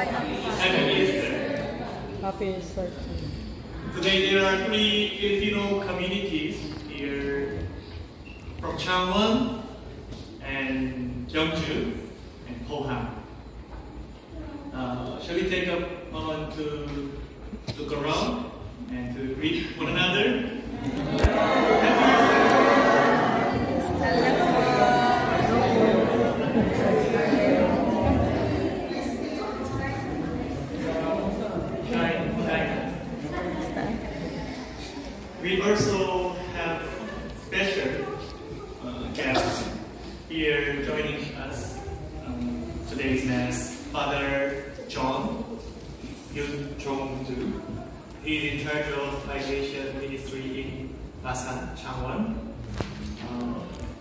Happy Easter. Happy Easter. Today there are 3 Filipino communities here from Changwon and Gyeongju and Pohang. Shall we take a moment to look around and to greet one another? We also have special guests here joining us today's Mass. Father John Yun Jong-du. He is in charge of Asian ministry in Basan, Changwon.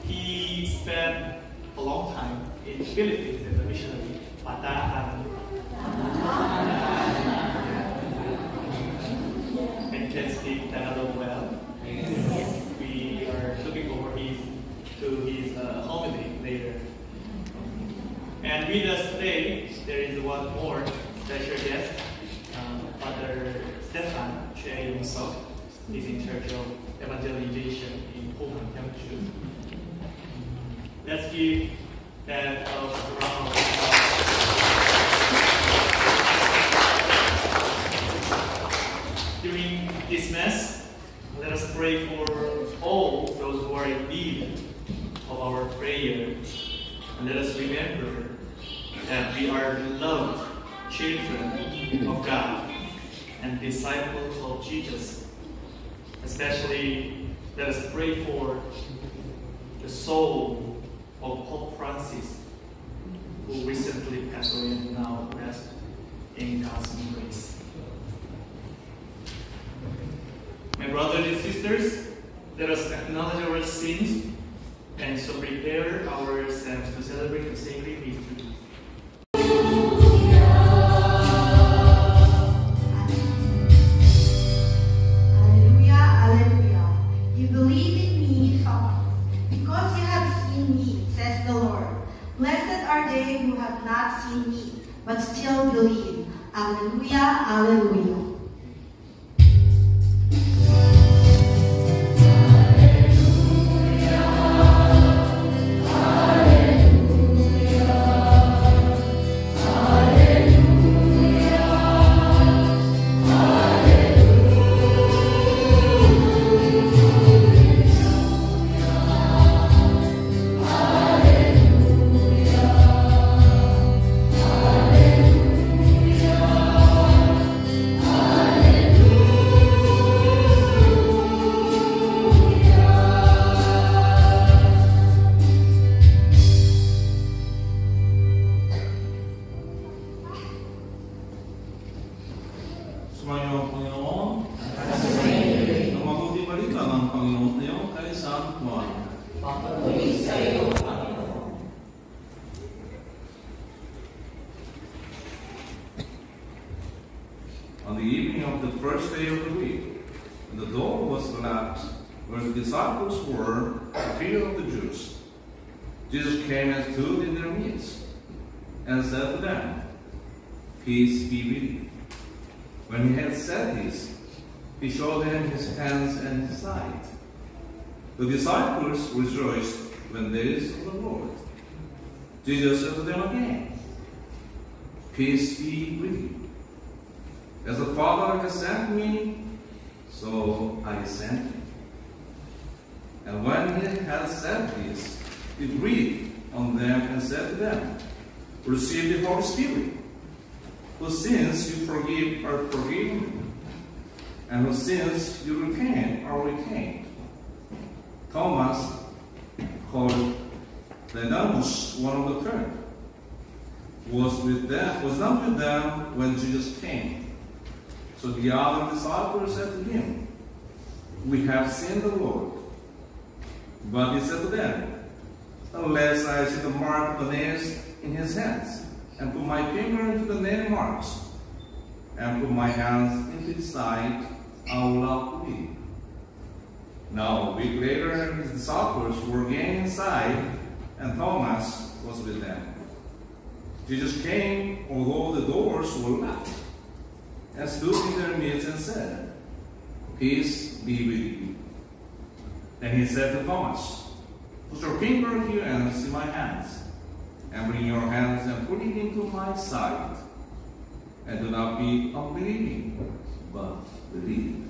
He spent a long time in the Philippines as a missionary. Patahan. And can speak Tagalog well. We are looking forward to his homily later. And with us today, there is one more special guest, Father Stefan Choi Yong-sok. He's in charge of evangelization in Pohang, Gyeongju. Let's give that a round of applause. During this Mass, let us pray for all those who are in need of our prayer. And let us remember that we are beloved children of God and disciples of Jesus. Especially, let us pray for the soul of Pope Francis, who recently passed away and now rests in God's grace. My brothers and sisters, let us acknowledge our sins and so prepare ourselves to celebrate the sacred mystery. Alleluia, alleluia. You believe in me, Father, because you have seen me, says the Lord. Blessed are they who have not seen me, but still believe. Alleluia, alleluia. Sumayo ang Panginoon. Ang mabuti balita ng Panginoon ngayon ay San Juan. Papatuloy sa iyo, Panginoon. On the evening of the first day of the week, when the door was locked where the disciples were, the fear of the Jews, Jesus came and stood in their midst and said to them, "Peace be with you." When he had said this, he showed them his hands and his side. The disciples rejoiced when they saw the Lord. Jesus said to them again, "Peace be with you. As the Father has sent me, so I sent you." And when he had said this, he breathed on them and said to them, "Receive the Holy Spirit. Whose sins you forgive are forgiven, and whose sins you retain are retained." Thomas, called Didymus, one of the 12, was not with them when Jesus came. So the other disciples said to him, "We have seen the Lord." But he said to them, "Unless I see the mark of the nails in his hands, and put my finger into the nail marks, and put my hands into his side, I will not believe." Now a week later, his disciples were again inside, and Thomas was with them. Jesus came, although the doors disciples were left, and stood in their midst and said, Peace be with you. And he said to Thomas, Put your finger here and see my hands, and bring your hands and put it into my side. And do not be unbelieving, but believe.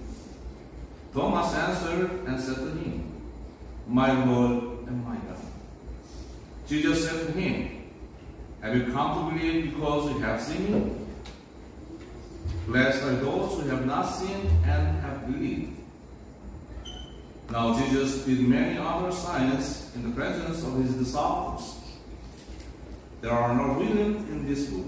Thomas answered and said to him, My Lord and my God. Jesus said to him, Have you come to believe because you have seen me? Blessed are those who have not seen and have believed. Now Jesus did many other signs in the presence of his disciples. There are not written in this book,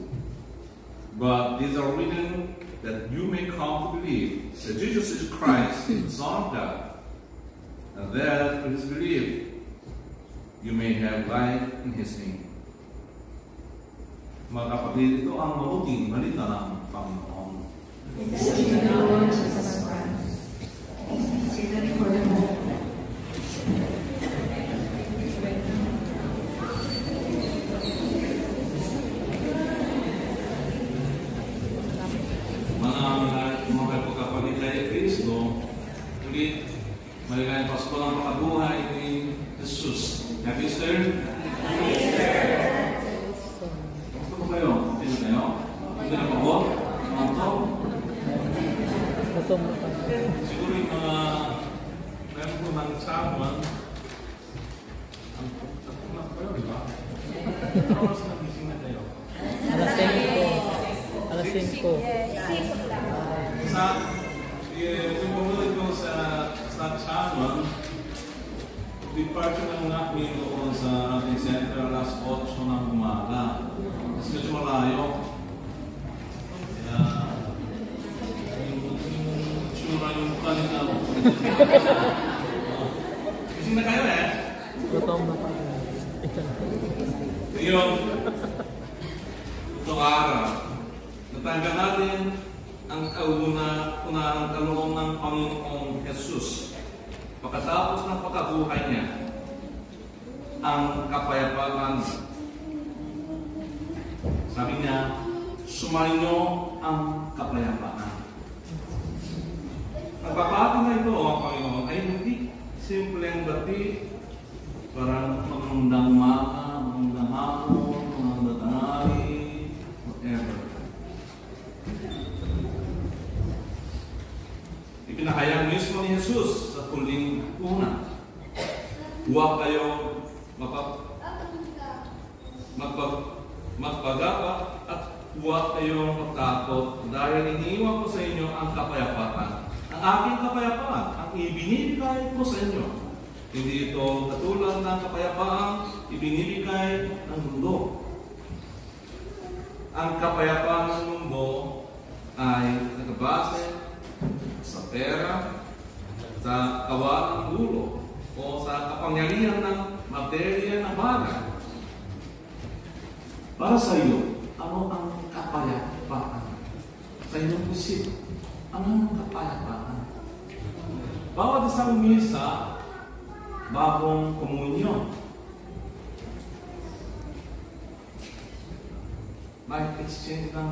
but these are written that you may come to believe that Jesus is Christ, the Son of God, and that through his belief you may have life in his name. Mga kapatid, ito ang mabuting balita ng Panginoon. Mga kapatid kay Kristo, ulit maligayang Pasko ng pakabuhay ni Jesus. Happy Easter? Gusto mo kayo? Sino kayo? Hindi na pagod? Mantok? Siguro yung mga meron po ng saman. Ang tatong na kayo, di ba? Oras na gising na kayo. Alas 5. Alas 5. Kung bumalik ko sa Chaman, departure ng namin doon sa ating center alas 8 ng umaga. Kasi medyo malayo. Kaya, yung tsura yung mukha nila. Gising na kayo eh? Gutom na pa. Ngayon, itong araw, natanggal natin ang unang kaloob ng Panginoong Jesus. Pagkatapos ng pagkabuhay niya, ang kapayapaan. Sabi niya, sumainyo ang kapayapaan. Ang papati na ito, ang Panginoon, ay hindi simpleng dati, parang magandang umaga, magandang hapon, magandang tanghali, whatever. Ipinahayag mismo ni Jesus sa huling una. Huwag kayong magpagapat at huwag kayong magtakot dahil iniiwan ko sa inyo ang kapayapaan. Ang aking kapayapaan, ang ibinibigay ko sa inyo. Hindi ito katulad ng kapayapaan ibinibigay ng mundo. Ang kapayapaan ng mundo ay nakabase sa pera, sa kawan ng ulo, o sa kapangyarihan ng materiya na bagay. Para sa iyo, ano ang kapayapaan? Sa inyong isip, ano ang kapayapaan? Bawat isang misa, bagong komunyon. May exchange ng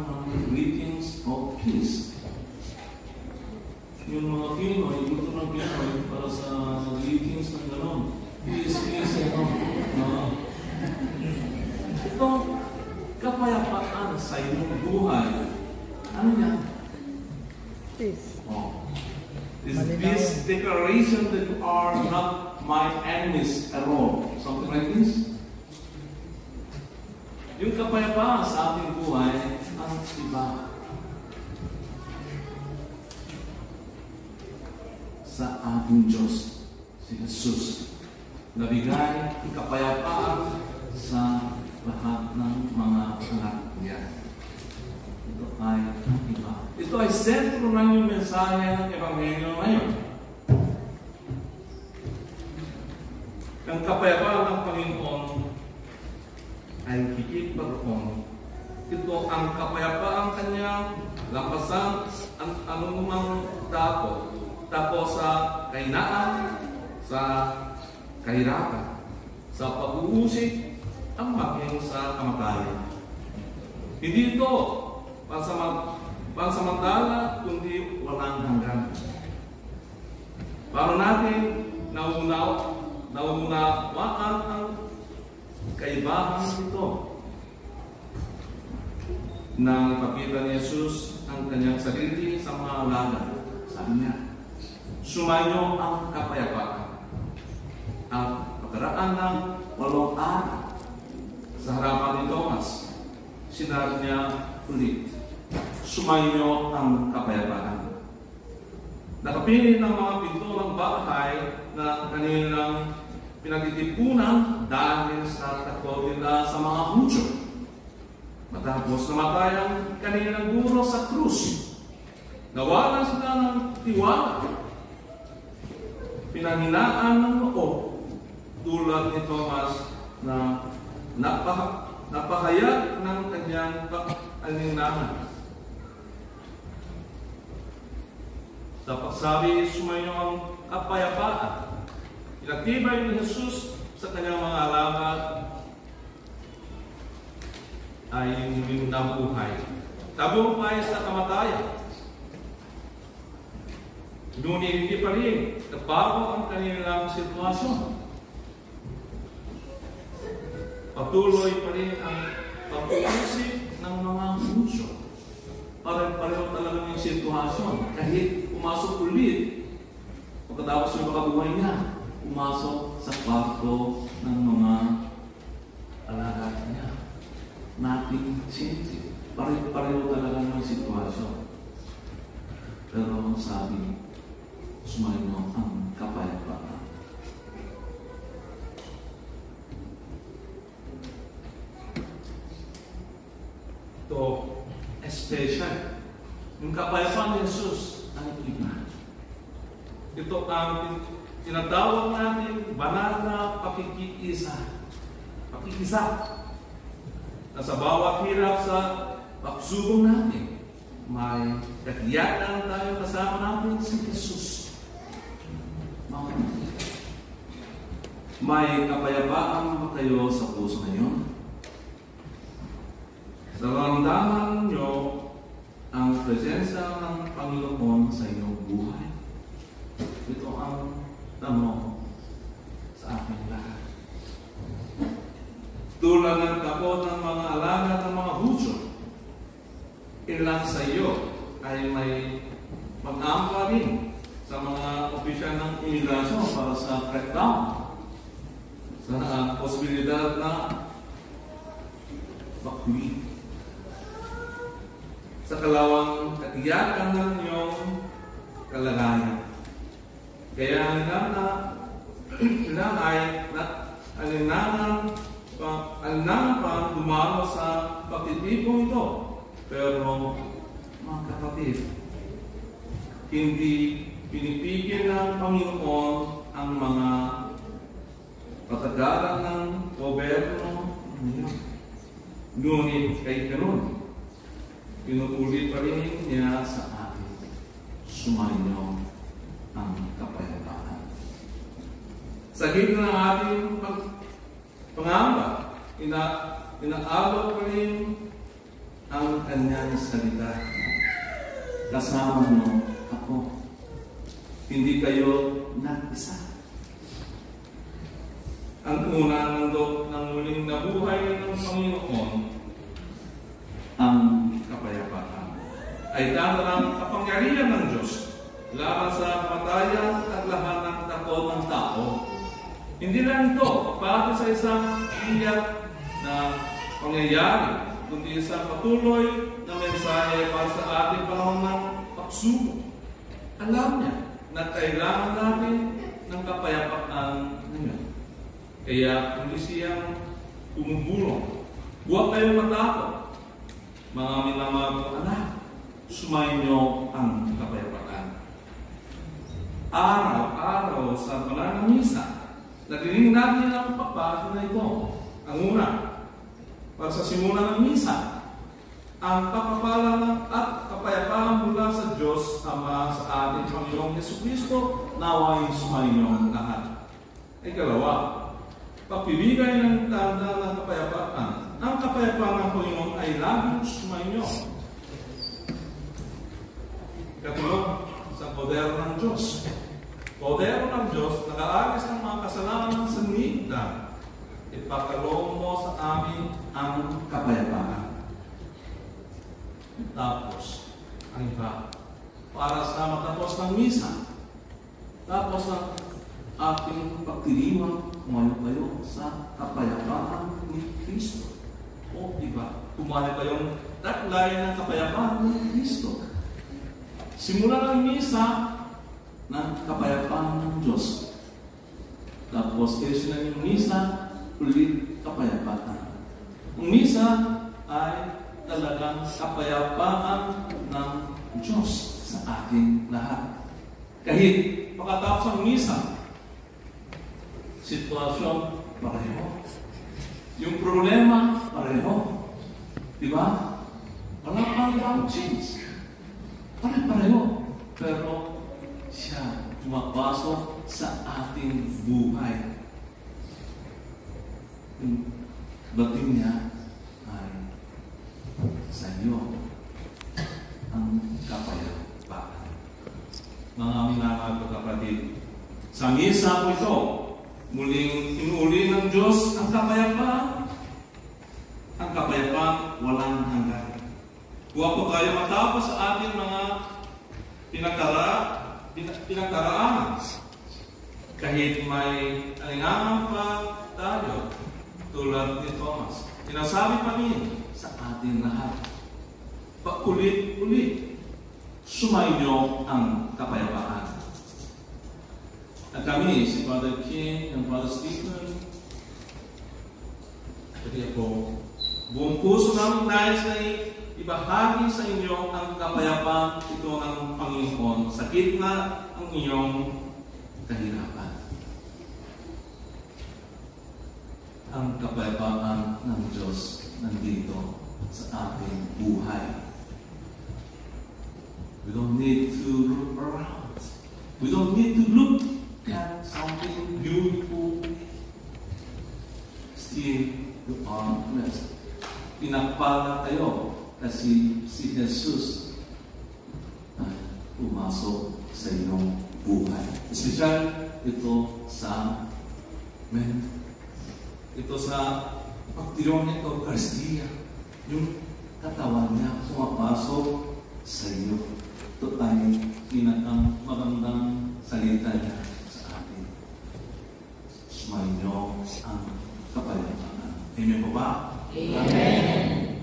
greetings of peace. Yung mga Pinoy, ito ng Pinoy para sa greetings ng gano'n. Peace, itong kapayapaan sa iyong buhay, ano yan? Peace. Is this declaration that you are not my enemies at all? Something like this? Yung kapayapaan sa ating buhay, ang iba. Sa ating Diyos, si Jesus, nabigay ang kapayapaan sa lahat ng mga anak niya. Ito ay iba. Ito ay sentro ng yung mensahe ng Ebanghelyo ngayon. Ang kapayapaan ng Panginoon ay higit pa roon. Ito ang kapayapaan kanyang lampasan ang anumang takot. Tapos sa kahinaan, sa kahirapan, sa pag-uusik, ang maging sa kamatayan. Hindi ito pansamantala, kundi walang hanggan. Paano natin nauunawaan ang kaibahan nito? Nang ipakita ni Jesus ang kanyang sarili sa mga alagad, sabi niya, sumainyo ang kapayapaan. At pagkaraan ng 8 araw sa harapan ni Thomas, sinabi niya ulit, sumainyo ang kapayapaan. Nakapili ng mga pinto ng bahay na kanilang pinagtitipunan dahil sa takot nila sa mga Hudyo. Matapos namatay ang kanilang guro sa krus, nawalan sila ng tiwala. Pinanghinaan ng loob, tulad ni Thomas na napahayag ng kanyang pag-alinahan. Dapat sabi, sumainyo ang kapayapaan. Pinagtibay ni Jesus sa kanyang mga alagad ay muling nabuhay. Tagumpay sa kamatayan. Ngunit hindi pa rin nabago ang kanilang sitwasyon. Patuloy pa rin ang pag-uusip ng mga Hudyo. Pareho talaga yung sitwasyon. Kahit pumasok ulit, pagkatapos yung makabuhay niya, pumasok sa kwarto ng mga alagad niya. Nothing changed. Pareho talaga yung sitwasyon. Pero sabi, sumainyo ang kapayapaan. Ito, special. Yung kapayapaan ni Jesus ay iba. Ito ang tinatawag natin banal na pakikisa. Na sa bawat hirap sa pagsubok natin, may katiyakan tayo kasama natin si Jesus. May kapayapaan ba kayo sa puso ngayon? Nararamdaman nyo ang presensya ng Panginoon sa inyong buhay? Ito ang tanong sa ating lahat. Tulad ng takot ng mga alagad ng mga Hudyo, ilan sa iyo ay may pag-aamba rin sa mga opisyal ng imigrasyon para sa crackdown. Sa posibilidad na bakuin. Sa kalawang katiyakan ng iyong kalagayan. Kaya ilan ay alinangan pa dumalo sa pagtitipong ito. Pero mga kapatid, hindi pinipigil ng Panginoon ang mga patagalan ng gobyerno. Ngunit kahit ganun, pinuulit pa rin niya sa atin, sumainyo ang kapayapaan. Sa gitna ng ating pangamba, inaalok pa rin ang kanyang salita. Kasama mo ako. Hindi kayo nag-isa. Ang unang ng muling nabuhay ng Panginoon, ang kapayapaan, ay dala ng kapangyarihan ng Diyos laban sa kamatayan at lahat ng takot ng tao. Hindi lang ito para sa isang iyak na pangyayari, kundi isang patuloy na mensahe para sa ating panahon ng pagsubok. Alam niya na kailangan natin ng kapayapaan ngayon. Kaya hindi siyang tumubulong. Huwag kayong matakot. Mga minamahal kong anak, sumainyo ang kapayapaan. Araw-araw sa banal na misa, nagrinig natin ang pagbati na ito. Ang una, para sa simula ng misa, ang kapapala at kapayapaan mula sa Diyos Ama sa ating Panginoong Jesucristo, naway sumainyo lahat. Ikalawa, pagpibigay ng tanda ng kapayapaan. Ang kapayapaan ng Panginoon ay laging sumainyo. poder ng Diyos. Poder ng Diyos, nag-aalis ng mga kasalanan sa nigda. Ipakaloob mo sa amin ang kapayapaan. Tapos, ang iba, para sa matapos ng misa, tapos ng ating pagdiriwang, kumayo kayo sa kapayapaan ni Kristo. O iba, kumayo kayong taglay ng kapayapaan ni Kristo. Simula ng misa ng kapayapaan ng Diyos. Tapos, kaya ng misa, ulit kapayapaan. Ang misa ay talagang kapayapaan ng Diyos sa ating lahat. Kahit pagkatapos ng misa, sitwasyon pareho. Yung problema pareho. Diba? Wala pang ibang change. Pareho. Pero siya pumapasok sa ating buhay. Yung bating niya ay sa iyo ang kapayapaan. Mga minamahal ko kapatid, sa misa po ito, muling inuli ng Diyos ang kapayapaan. Ang kapayapaan walang hanggan. Huwag po kayo matapos sa ating mga pinagdaraanan. Kahit may alingangan pa tayo, tulad ni Thomas. Sinasabi pa niya sa ating lahat, paulit-ulit, sumainyo ang kapayapaan. At kami, si Father King and Father Stephen, kaya po, buong puso namin nais na ibahagi sa inyo ang kapayapaan ito ng Panginoon sa gitna ng inyong kahirapan. Ang kapayapaan ng Diyos nandito sa ating buhay. We don't need to look around. We don't need to look at something beautiful. Still, you are blessed. Pinagpala kayo kasi si Jesus ay pumasok sa inyong buhay. Espesyal ito sa pagtulong ng Eucharistia. Yung katawan niya pumapasok sa iyo. Ito ay pinakang magandang salita niya sa atin. Sumainyo ang kapayapaan. Amen po ba? Amen.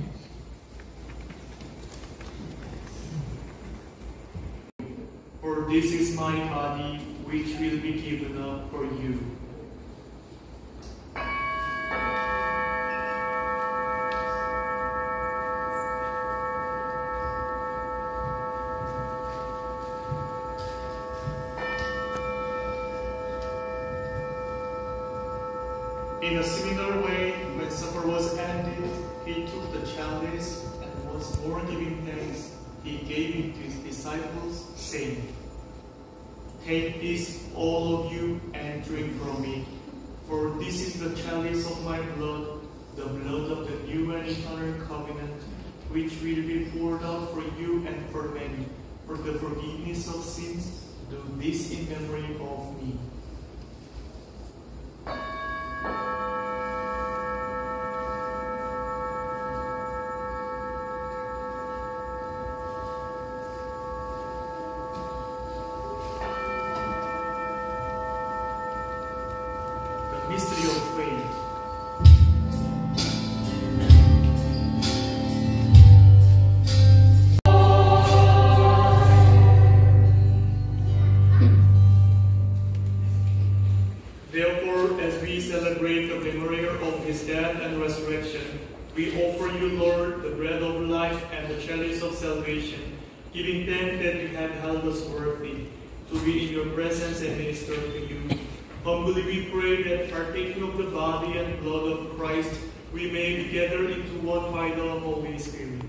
For this is my body, which will be given up for you. In a similar way, when supper was ended, he took the chalice, and once more giving thanks, he gave it to his disciples, saying, "Take this, all of you, and drink from it, for this is the chalice of my blood, the blood of the new and eternal covenant, which will be poured out for you and for many, for the forgiveness of sins. Do this in memory of me." Mystery of faith. Therefore, as we celebrate the memorial of his death and resurrection, we offer you, Lord, the bread of life and the chalice of salvation, giving thanks that you have held us worthy to be in your presence and minister to you. Humbly we pray that, partaking of the body and blood of Christ, we may be gathered into one by the Holy Spirit.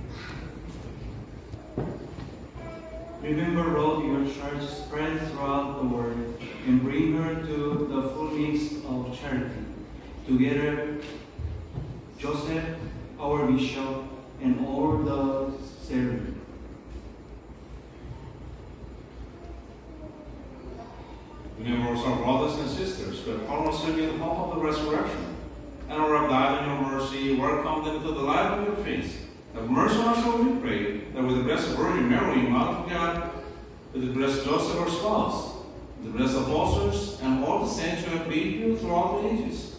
Remember, Lord, your church spread throughout the world, and bring her to the fullness of charity. Together, Joseph, our bishop, and all the servants. who have fallen asleep in the hope of the resurrection, and who have died in your mercy, welcome them to the light of your face. Have mercy on us, Lord, we pray, that with the blessed Virgin Mary, Mother of God, with the blessed Joseph, our spouse, with the blessed apostles, and all the saints who have been here throughout the ages,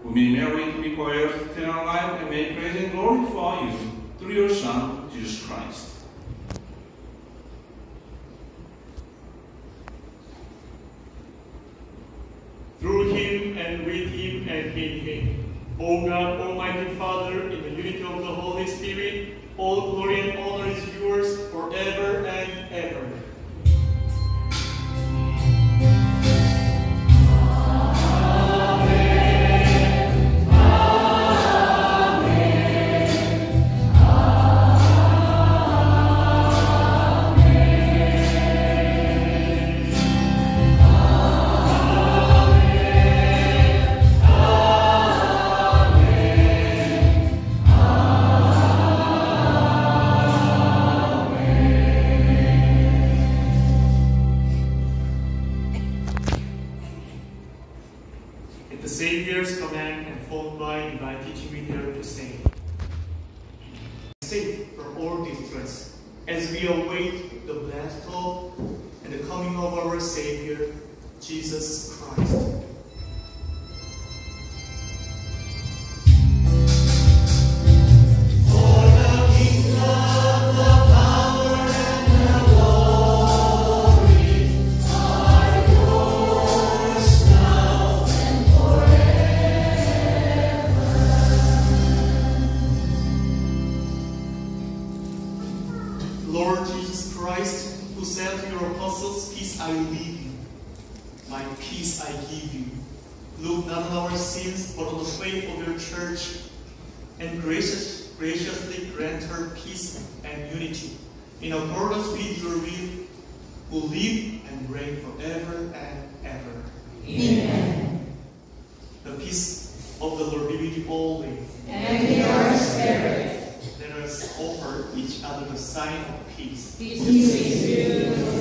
we may merit to be co-heirs of eternal life and may praise and glorify you through your Son, Jesus Christ. Through him and with him and in him, O God, Almighty Father, in the unity of the Holy Spirit, all glory and honor is yours forever and ever. At the Savior's command and followed by divine teaching, we dare to say, safe from all distress, as we await the blessed hope and the coming of our Savior, Jesus Christ. Lord Jesus Christ, who said to your apostles, "Peace I leave you, my peace I give you." Look not on our sins, but on the faith of your church, and graciously grant her peace and unity, in accordance with your will, who live and reign forever and ever. Amen. The peace of the Lord be with you always. And with your spirit. Let us offer each other the sign of peace. Peace be with you.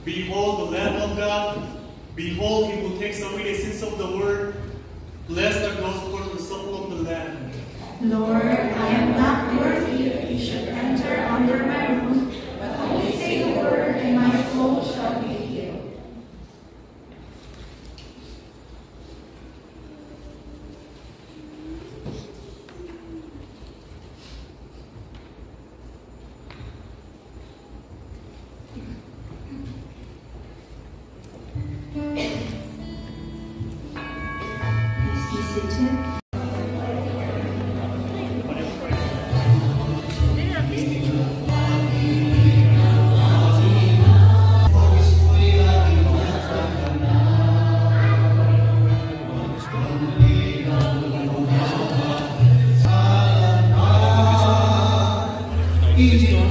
Behold the Lamb of God. Behold him who takes away the sins of the world. Blessed are those who are the supple of the Lamb. Lord, I am not worthy that you should enter under my roof, but only say the word, and my soul shall be healed. Please be seated. Easy to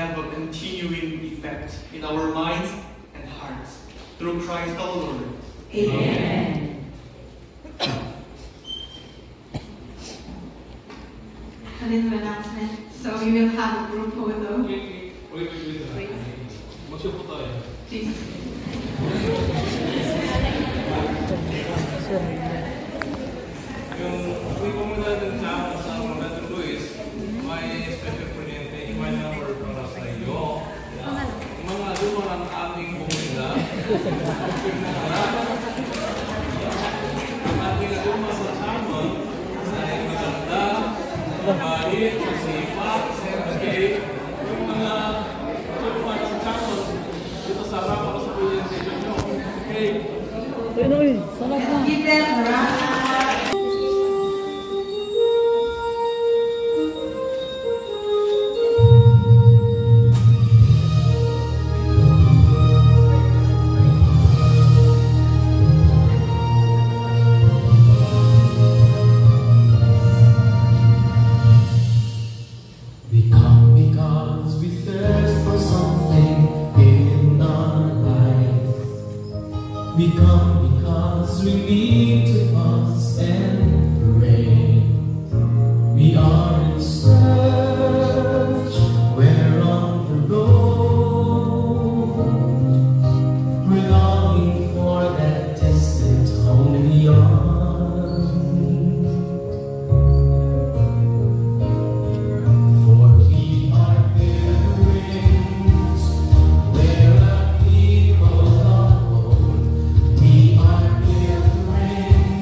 have a continuing effect in our minds and hearts. Through Christ our Lord. Amen. A little announcement. So we will have a group photo. Wait. What's your photo? Please. Yung pumunta dun sa Brother Luis, may special kuryente, may number para sa iyo. Yung mga lumang ating bumila, ang ating lumang kasama ay maganda, mabait, masipag, okay. Yung mga lumang kasama dito sa harap para sa kuryente nyo. Okay. Give them a round. We come because we thirst for something in our life. We come because we need to fast and pray. We are in search, we're on the road. We're longing for that distant home beyond. For we are gatherings where our people are born. We are gatherings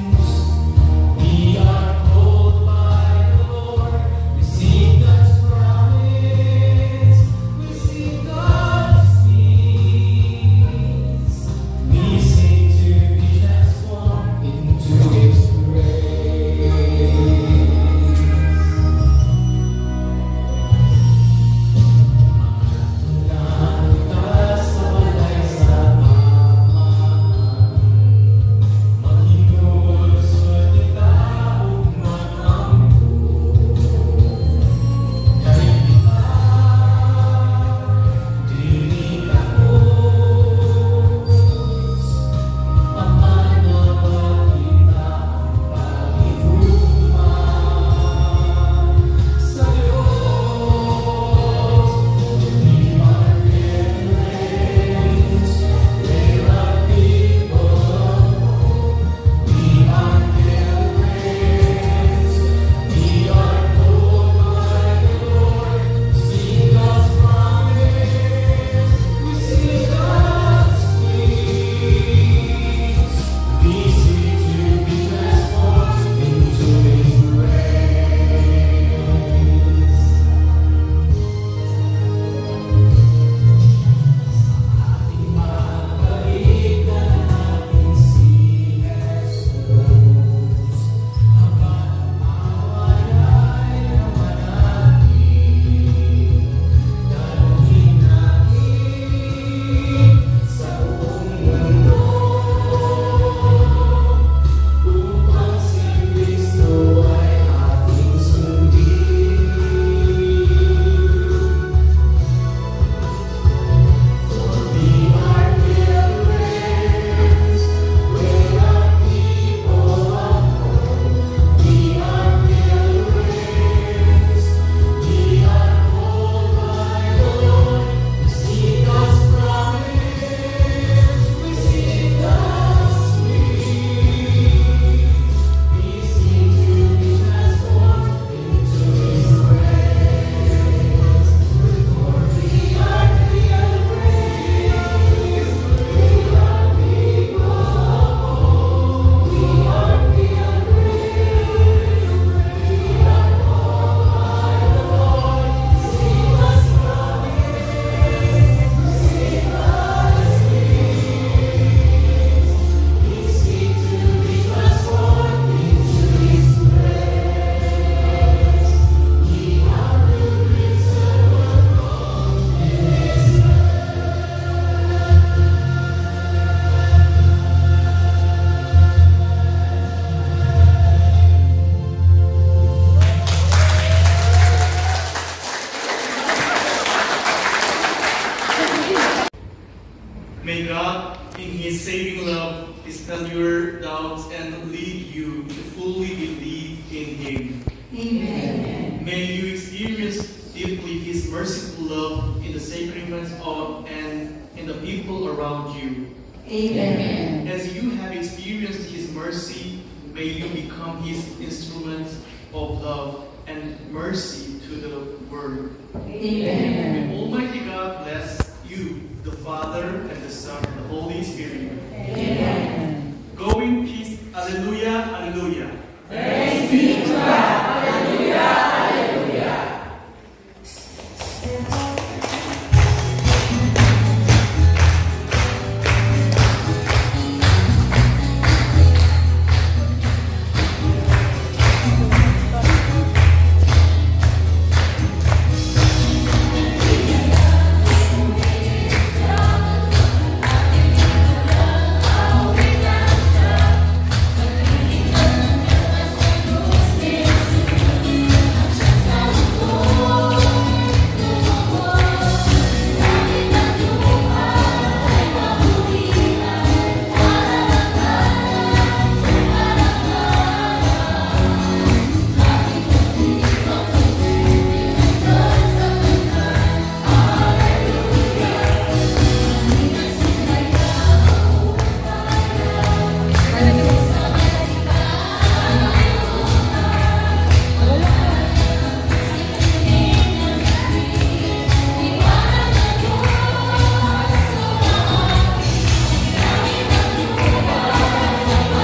May God, in His saving love, dispel your doubts and lead you to fully believe in Him. Amen. May you experience deeply His merciful love in the sacrifice of and in the people around you. Amen. As you have experienced His mercy, may you become His instruments of love and mercy to the world. Amen. May Almighty God bless you, the Father, and the Son, and the Holy Spirit. Amen. Go in peace. Alleluia, alleluia. Thanks be to God.